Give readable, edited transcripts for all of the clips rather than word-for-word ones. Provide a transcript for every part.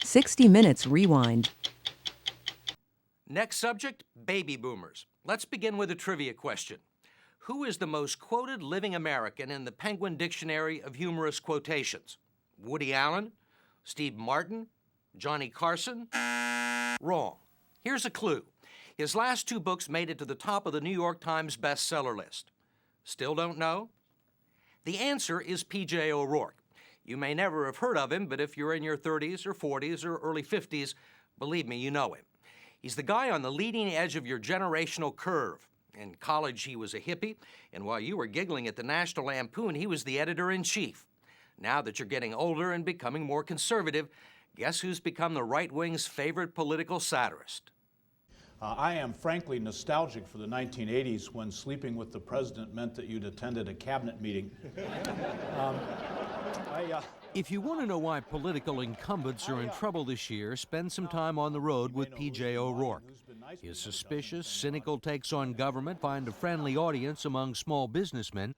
60 Minutes Rewind. Next subject, baby boomers. Let's begin with a trivia question. Who is the most quoted living American in the Penguin Dictionary of Humorous Quotations? Woody Allen? Steve Martin? Johnny Carson? Wrong. Here's a clue. His last two books made it to the top of the New York Times bestseller list. Still don't know? The answer is P.J. O'Rourke. You may never have heard of him, but if you're in your 30s or 40s or early 50s, believe me, you know him. He's the guy on the leading edge of your generational curve. In college, he was a hippie, and while you were giggling at the National Lampoon, he was the editor-in-chief. Now that you're getting older and becoming more conservative, guess who's become the right wing's favorite political satirist? I am frankly nostalgic for the 1980s when sleeping with the president meant that you'd attended a cabinet meeting. If you want to know why political incumbents are in trouble this year, spend some time on the road with P.J. O'Rourke. His suspicious, cynical takes on government find a friendly audience among small businessmen,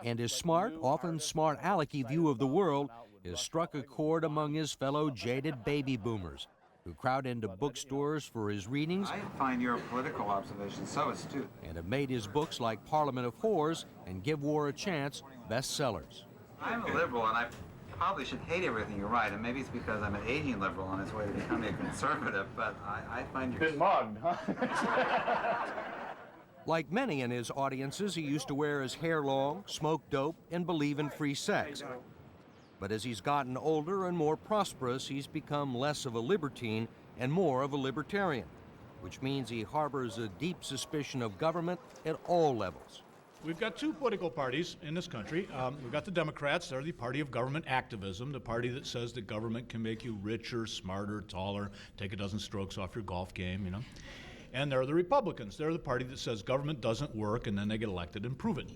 and his smart, often smart alecky view of the world has struck a chord among his fellow jaded baby boomers, who crowd into bookstores for his readings. I find your political observations so astute. And have made his books like Parliament of Whores and Give War a Chance bestsellers. I'm a liberal, and I probably should hate everything you write, and maybe it's because I'm an aging liberal on his way to becoming a conservative, but I find you're... Been mugged, huh? Like many in his audiences, he used to wear his hair long, smoke dope, and believe in free sex. But as he's gotten older and more prosperous, he's become less of a libertine and more of a libertarian, which means he harbors a deep suspicion of government at all levels. We've got two political parties in this country. We've got the Democrats. They're the party of government activism, the party that says that government can make you richer, smarter, taller, take a dozen strokes off your golf game, you know. And there are the Republicans. They're the party that says government doesn't work, and then they get elected and prove it.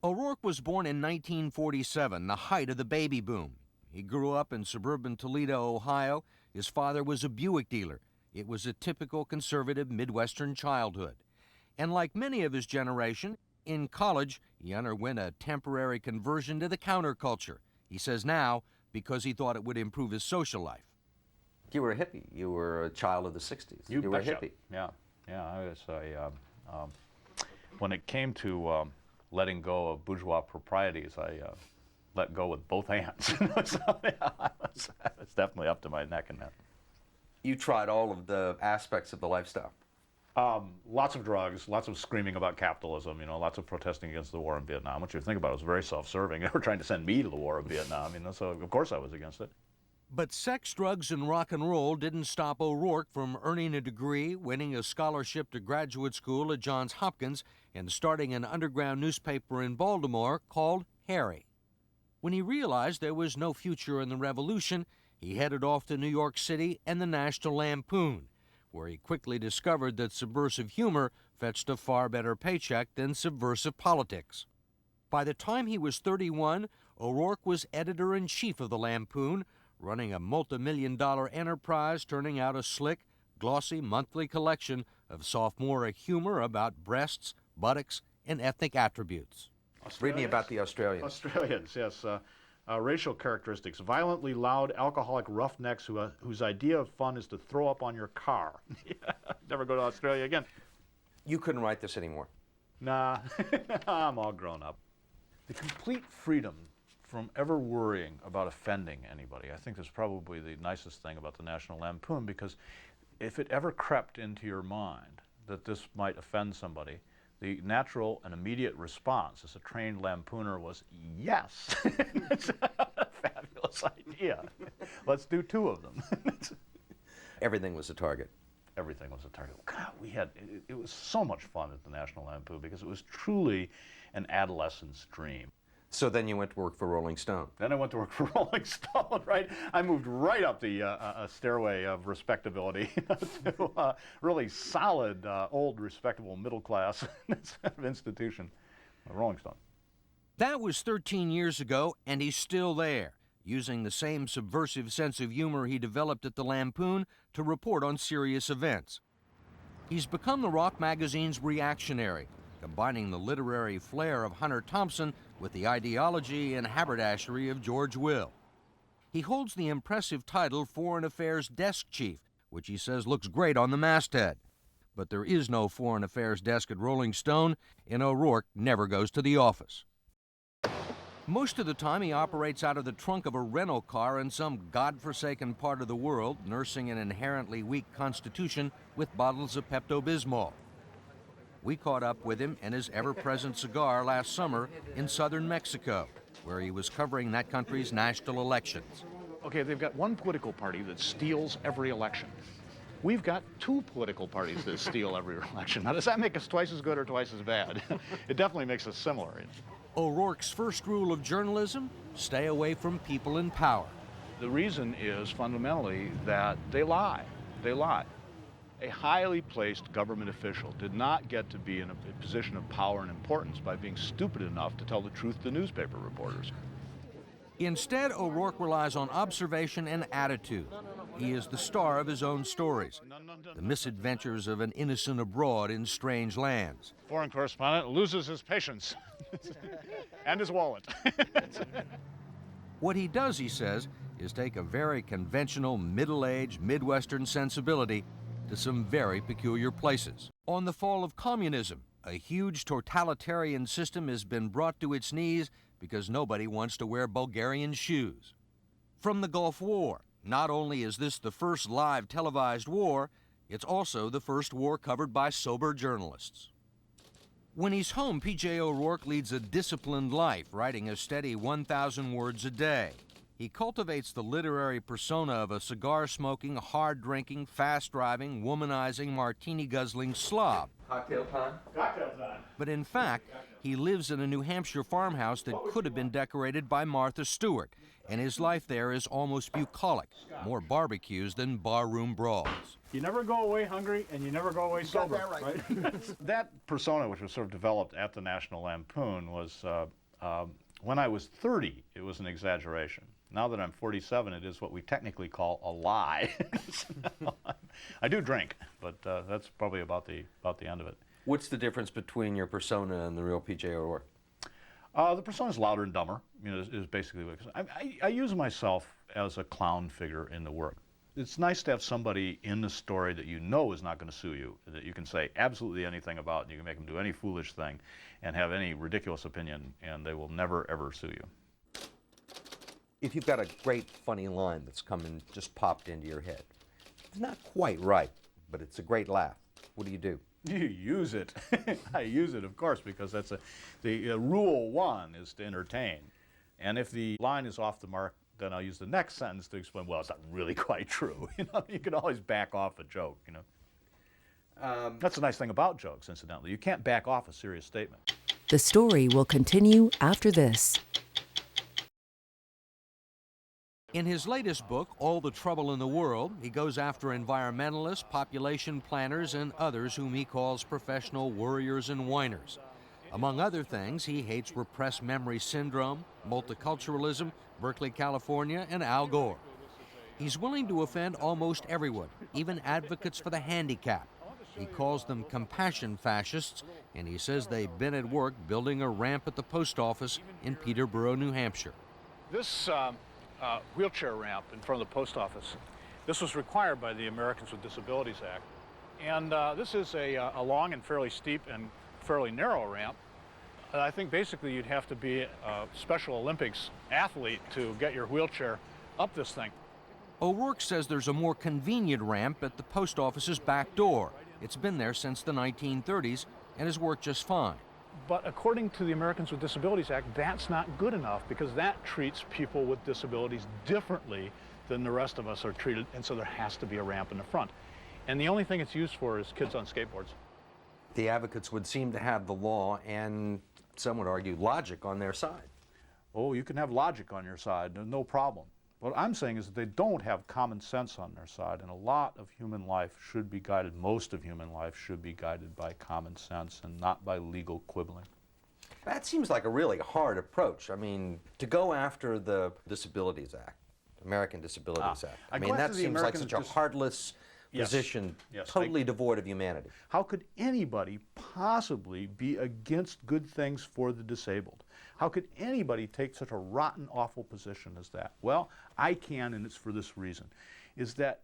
O'Rourke was born in 1947, the height of the baby boom. He grew up in suburban Toledo, Ohio. His father was a Buick dealer. It was a typical conservative Midwestern childhood. And like many of his generation, in college, he underwent a temporary conversion to the counterculture. He says now, because he thought it would improve his social life. You were a hippie. You were a child of the 60s. You were a hippie. Yeah. I was when it came to letting go of bourgeois proprieties, I let go with both hands. So, yeah, it's definitely up to my neck in that. You tried all of the aspects of the lifestyle. Lots of drugs, lots of screaming about capitalism, lots of protesting against the war in Vietnam, which, if you think about it, was very self-serving. They were trying to send me to the war in Vietnam, so of course I was against it. But sex, drugs, and rock and roll didn't stop O'Rourke from earning a degree, winning a scholarship to graduate school at Johns Hopkins, and starting an underground newspaper in Baltimore called Harry. When he realized there was no future in the revolution, he headed off to New York City and the National Lampoon, where he quickly discovered that subversive humor fetched a far better paycheck than subversive politics. By the time he was 31, O'Rourke was editor-in-chief of the Lampoon, running a multi-million-dollar enterprise turning out a slick, glossy monthly collection of sophomoric humor about breasts, buttocks, and ethnic attributes. Read me about the Australians. Australians, yes. Racial characteristics: violently loud, alcoholic roughnecks whose idea of fun is to throw up on your car. Never go to Australia again. You couldn't write this anymore. Nah, I'm all grown up. The complete freedom from ever worrying about offending anybody, I think, is probably the nicest thing about the National Lampoon, because if it ever crept into your mind that this might offend somebody, the natural and immediate response as a trained lampooner was, yes, it's a fabulous idea. Let's do two of them. Everything was a target. Everything was a target. God, it was so much fun at the National Lampoon because it was truly an adolescent's dream. So then you went to work for Rolling Stone. Then I went to work for Rolling Stone, right? I moved right up the stairway of respectability to a really solid, old, respectable, middle-class institution, Rolling Stone. That was 13 years ago, and he's still there, using the same subversive sense of humor he developed at the Lampoon to report on serious events. He's become the rock magazine's reactionary, combining the literary flair of Hunter Thompson with the ideology and haberdashery of George Will. He holds the impressive title Foreign Affairs Desk Chief, which he says looks great on the masthead. But there is no Foreign Affairs desk at Rolling Stone, and O'Rourke never goes to the office. Most of the time, he operates out of the trunk of a rental car in some godforsaken part of the world, nursing an inherently weak constitution with bottles of Pepto-Bismol. We caught up with him and his ever-present cigar last summer in southern Mexico, where he was covering that country's national elections. Okay, they've got one political party that steals every election. We've got two political parties that steal every election. Now, does that make us twice as good or twice as bad? It definitely makes us similar. O'Rourke's first rule of journalism: stay away from people in power. The reason is fundamentally that they lie. They lie. A highly placed government official did not get to be in a position of power and importance by being stupid enough to tell the truth to newspaper reporters. Instead, O'Rourke relies on observation and attitude. He is the star of his own stories, the misadventures of an innocent abroad in strange lands. Foreign correspondent loses his patience and his wallet. What he does, he says, is take a very conventional, middle-aged, Midwestern sensibility to some very peculiar places. On the fall of communism, a huge totalitarian system has been brought to its knees because nobody wants to wear Bulgarian shoes. From the Gulf War, not only is this the first live televised war, it's also the first war covered by sober journalists. When he's home, P.J. O'Rourke leads a disciplined life, writing a steady 1,000 words a day. He cultivates the literary persona of a cigar-smoking, hard-drinking, fast-driving, womanizing, martini-guzzling slob. Cocktail time? Cocktail time. But in fact, he lives in a New Hampshire farmhouse that could have been decorated by Martha Stewart, and his life there is almost bucolic, more barbecues than barroom brawls. You never go away hungry, and you never go away sober. That right? That persona, which was sort of developed at the National Lampoon, was when I was 30, it was an exaggeration. Now that I'm 47, it is what we technically call a lie. I do drink, but that's probably about the end of it. What's the difference between your persona and the real P.J. O'Rourke? The persona's louder and dumber, is basically what I use myself as a clown figure in the work. It's nice to have somebody in the story that you know is not going to sue you, that you can say absolutely anything about, and you can make them do any foolish thing and have any ridiculous opinion, and they will never, ever sue you. If you've got a great funny line that's come and just popped into your head, it's not quite right, but it's a great laugh, what do you do? You use it. I use it, of course, because that's the rule one is to entertain. And if the line is off the mark, then I'll use the next sentence to explain, well, it's not really quite true. You can always back off a joke, That's the nice thing about jokes, incidentally. You can't back off a serious statement. The story will continue after this. In his latest book, All the Trouble in the World, he goes after environmentalists, population planners, and others whom he calls professional worriers and whiners. Among other things, he hates repressed memory syndrome, multiculturalism, Berkeley, California, and Al Gore. He's willing to offend almost everyone, even advocates for the handicapped. He calls them compassion fascists, and he says they've been at work building a ramp at the post office in Peterborough, New Hampshire. This wheelchair ramp in front of the post office, this was required by the Americans with Disabilities Act. And this is a long and fairly steep and fairly narrow ramp. I think basically you'd have to be a Special Olympics athlete to get your wheelchair up this thing. O'Rourke says there's a more convenient ramp at the post office's back door. It's been there since the 1930s and has worked just fine. But according to the Americans with Disabilities Act, that's not good enough because that treats people with disabilities differently than the rest of us are treated, and so there has to be a ramp in the front. And the only thing it's used for is kids on skateboards. The advocates would seem to have the law and, some would argue, logic on their side. Oh, you can have logic on your side, no problem. What I'm saying is that they don't have common sense on their side, and a lot of human life should be guided, most of human life should be guided by common sense and not by legal quibbling. That seems like a really hard approach. I mean, to go after the Disabilities Act, American Disabilities Act. I mean, that seems like such a heartless position, totally devoid of humanity. How could anybody possibly be against good things for the disabled? How could anybody take such a rotten, awful position as that? Well, I can, and it's for this reason, is that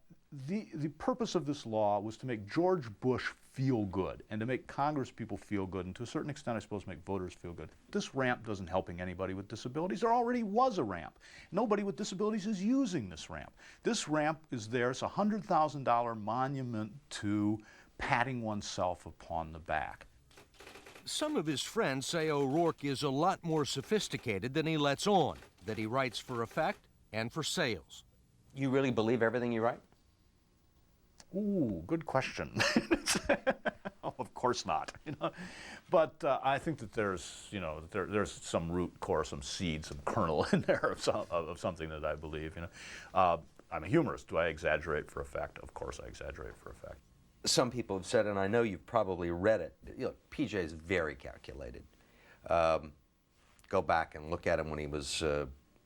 the purpose of this law was to make George Bush feel good and to make Congress people feel good, and to a certain extent, I suppose, make voters feel good. This ramp doesn't helping anybody with disabilities. There already was a ramp. Nobody with disabilities is using this ramp. This ramp is there. It's a $100,000 monument to patting oneself upon the back. Some of his friends say O'Rourke is a lot more sophisticated than he lets on, that he writes for effect and for sales. You really believe everything you write? Ooh, good question. Oh, of course not. But I think that there's, there's some root core, some seed, some kernel in there of something that I believe. I'm a humorist. Do I exaggerate for effect? Of course, I exaggerate for effect. Some people have said, and I know you've probably read it. PJ is very calculated. Go back and look at him when he was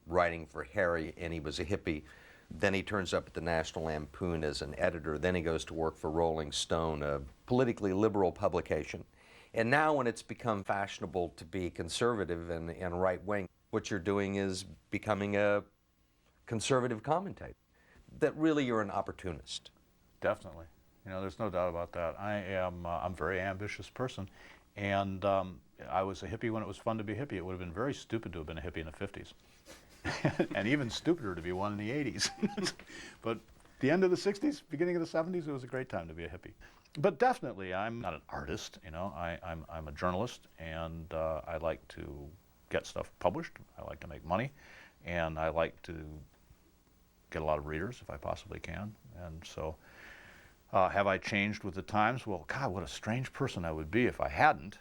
writing for Harry, and he was a hippie. Then he turns up at the National Lampoon as an editor. Then he goes to work for Rolling Stone, a politically liberal publication. And now when it's become fashionable to be conservative and right-wing, what you're doing is becoming a conservative commentator. That really you're an opportunist. Definitely. There's no doubt about that. I'm a very ambitious person. And I was a hippie when it was fun to be a hippie. It would have been very stupid to have been a hippie in the 50s. And even stupider to be one in the 80s. But the end of the 60s, beginning of the 70s, it was a great time to be a hippie. But definitely, I'm not an artist, I'm a journalist, and I like to get stuff published. I like to make money, and I like to get a lot of readers if I possibly can. And so, have I changed with the times? Well, God, what a strange person I would be if I hadn't,